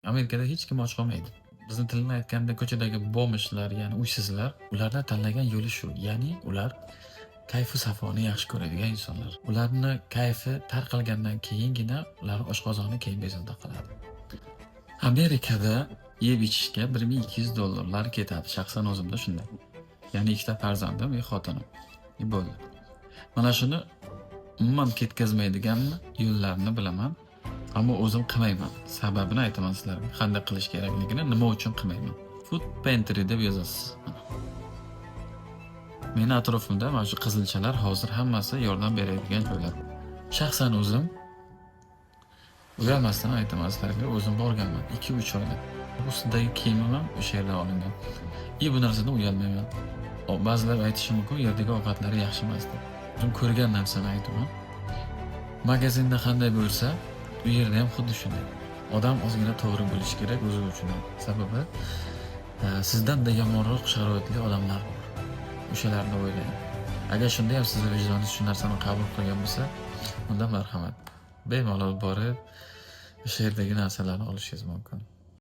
Amerikada hech kim och qolmaydi. Bizni tilni aytganda ko'chadagi bomishlar, ya'ni uysizlar, ularning tanlagan yo'li shu. Ya'ni ular kayfu safoni yaxshi ko'radigan insonlar. Ularni kayfi tarqalgandan keyingina ular oshqozoni keyin bezovta qiladi. Amerikada yeb-ichishga $1200 ketadi. Shaxsan o'zimda shunday. Ya'ni 2 ta farzandim va xotinim. Bo'ldi. Mana shuni umuman ketkazmaydiganmi yo'llarini bilaman. Ammo o'zim qilmayman. Sababini aytaman sizlarga. Qanday qilish kerakligini, nima uchun qilmayman. Food pantry deb yozasiz. Meni atrofimda mana shu qizilchalar hozir hammasi yordam beradigan joylar. Shaxsan o'zim uyalmasdan aytaman sizlarga, o'zim borganman 2-3 oylab. Ustidagi kiyimim ham o'sha yerdan olingan. Bu narsadan uyalmayman. Ba'zilar aytishi mumkin, u yerdagi ovqatlari yaxshi emas deb. O'zim ko'rgan narsani aytaman. Magazinda qanday bo'lsa, u yerda ham xuddi shunday. Odam ozgina to'g'ri bo'lishi kerak o'zi uchun ham. Sababi sizdan-da yomonroq sharoitli odamlar bor. O'shalarni o'ylang. Agar shunda ham sizning vijdoningiz shu narsani qabul qilgan bo'lsa, unda marhamat. Bemalol borib, o'sha yerdagi narsalarni olishingiz mumkin.